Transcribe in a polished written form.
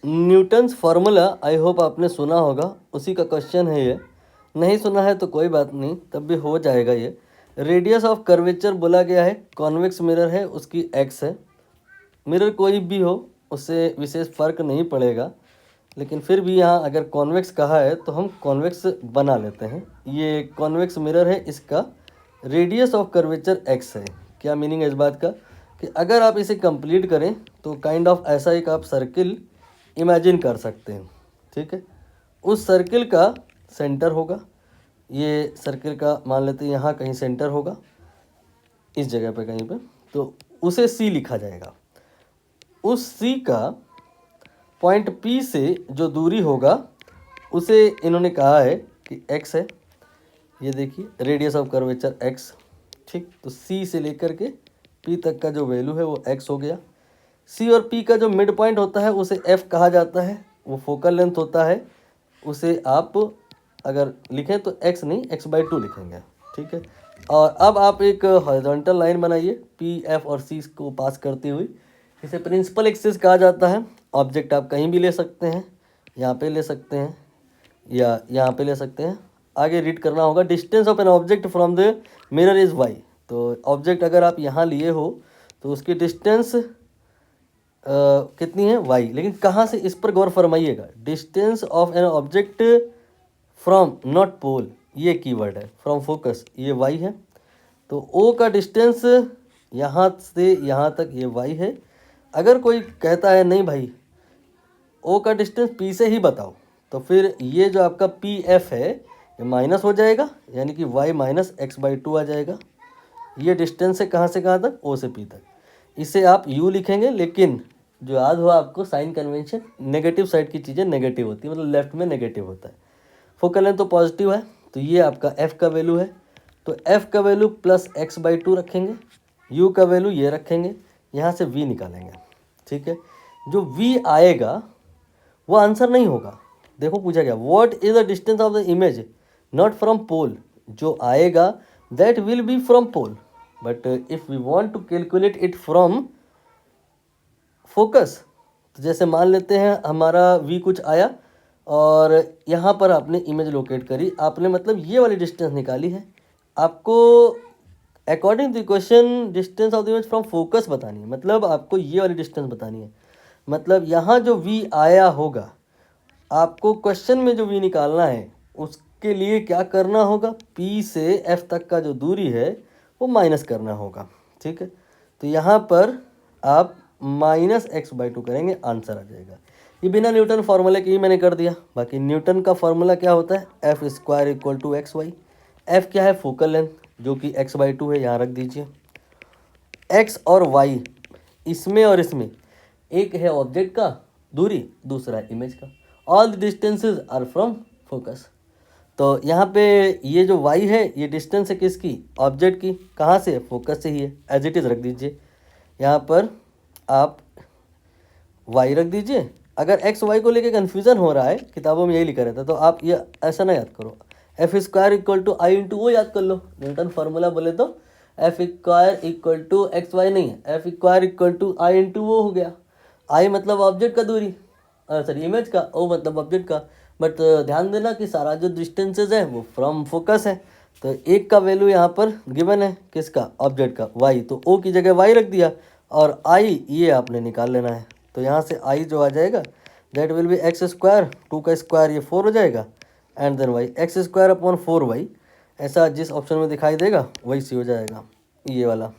Newton's formula I hope आपने सुना होगा, उसी का क्वेश्चन है ये। नहीं सुना है तो कोई बात नहीं, तब भी हो जाएगा ये। रेडियस ऑफ कर्वेचर बोला गया है, कॉन्वेक्स मिरर है उसकी एक्स है। मिरर कोई भी हो उससे विशेष फ़र्क नहीं पड़ेगा, लेकिन फिर भी यहाँ अगर कॉन्वेक्स कहा है तो हम कॉन्वेक्स बना लेते हैं। ये कॉन्वेक्स मिरर है, इसका रेडियस ऑफ कर्वेचर एक्स है। क्या मीनिंग है इस बात का कि अगर आप इसे कंप्लीट करें तो काइंड ऑफ ऐसा एक आप सर्किल इमेजिन कर सकते हैं। ठीक है, उस सर्किल का सेंटर होगा, ये सर्किल का मान लेते हैं यहाँ कहीं सेंटर होगा, इस जगह पे कहीं पे, तो उसे सी लिखा जाएगा। उस सी का पॉइंट पी से जो दूरी होगा उसे इन्होंने कहा है कि एक्स है। ये देखिए रेडियस ऑफ कर्वेचर एक्स। ठीक, तो सी से लेकर के पी तक का जो वैल्यू है वो एक्स हो गया। सी और पी का जो मिड पॉइंट होता है उसे एफ कहा जाता है, वो फोकल लेंथ होता है। उसे आप अगर लिखें तो एक्स नहीं x/2 लिखेंगे। ठीक है, और अब आप एक हॉरिजॉन्टल लाइन बनाइए पी एफ और सी को पास करती हुई। इसे प्रिंसिपल एक्सिस कहा जाता है। ऑब्जेक्ट आप कहीं भी ले सकते हैं, यहाँ पे ले सकते हैं या यहाँ पे ले सकते हैं। आगे रीड करना होगा, distance of an object from the mirror is why. तो ऑब्जेक्ट अगर आप यहाँ लिए हो तो उसकी डिस्टेंस कितनी है वाई, लेकिन कहाँ से इस पर गौर फरमाइएगा। Distance of an object from north pole, ये कीवर्ड है, फ्रॉम फोकस ये वाई है। तो ओ का डिस्टेंस यहाँ से यहाँ तक ये वाई है। अगर कोई कहता है नहीं भाई ओ का डिस्टेंस पी से ही बताओ, तो फिर ये जो आपका पी एफ है ये माइनस हो जाएगा, यानी कि वाई माइनस x/2 आ जाएगा। ये डिस्टेंस है कहाँ से कहाँ तक, ओ से पी तक। इसे आप यू लिखेंगे, लेकिन जो याद हुआ आपको साइन कन्वेंशन, नेगेटिव साइड की चीज़ें नेगेटिव होती है, मतलब लेफ्ट में नेगेटिव होता है। फोकल लेंथ तो पॉजिटिव है, तो ये आपका एफ का वैल्यू है। तो एफ का वैल्यू प्लस x/2 रखेंगे, यू का वैल्यू ये रखेंगे, यहाँ से v निकालेंगे। ठीक है, जो v आएगा वो आंसर नहीं होगा। देखो पूछा गया what is the distance of the image not from pole, जो आएगा that will be from pole, but if we want to calculate it from focus, तो जैसे मान लेते हैं हमारा v कुछ आया और यहाँ पर आपने इमेज लोकेट करी, आपने मतलब ये वाली डिस्टेंस निकाली है। आपको according to question distance of the image from focus बतानी है, मतलब आपको ये वाली डिस्टेंस बतानी है। मतलब यहाँ जो v आया होगा, आपको क्वेश्चन में जो v निकालना है उसके लिए क्या करना होगा, p से f तक का जो दूरी है वो माइनस करना होगा। ठीक है, तो यहाँ पर आप माइनस x/2 करेंगे, आंसर आ जाएगा। ये बिना न्यूटन फार्मूले के ही मैंने कर दिया। बाकी न्यूटन का फार्मूला क्या होता है, f² = xy। f क्या है, फोकल लेंथ, जो कि x/2 है, यहाँ रख दीजिए। x और y इसमें और इसमें, एक है ऑब्जेक्ट का दूरी, दूसरा है इमेज का। All the distances are from focus. तो यहाँ पे ये जो y है ये डिस्टेंस है किसकी, ऑब्जेक्ट की। कहाँ से, फोकस से ही है, एज इट इज़ रख दीजिए। यहाँ पर आप y रख दीजिए। अगर x y को लेके कन्फ्यूज़न हो रहा है, किताबों में यही लिखा रहता है, तो आप ये ऐसा ना याद करो, f² = I × O याद कर लो। न्यूटन फार्मूला बोले तो f² = xy नहीं है, f² = I × O हो गया। I मतलब ऑब्जेक्ट का दूरी, सॉरी इमेज का, O मतलब ऑब्जेक्ट का। बट ध्यान देना कि सारा जो डिस्टेंसेज है वो फ्रॉम फोकस है। तो एक का वैल्यू यहाँ पर गिवन है, किसका, ऑब्जेक्ट का, y, तो O की जगह y रख दिया, और I ये आपने निकाल लेना है। तो यहाँ से I जो आ जाएगा दैट विल बी x², 2 का स्क्वायर ये 4 हो जाएगा, and then y, x² / 4y, ऐसा जिस ऑप्शन में दिखाई देगा वही सी हो जाएगा, ये वाला।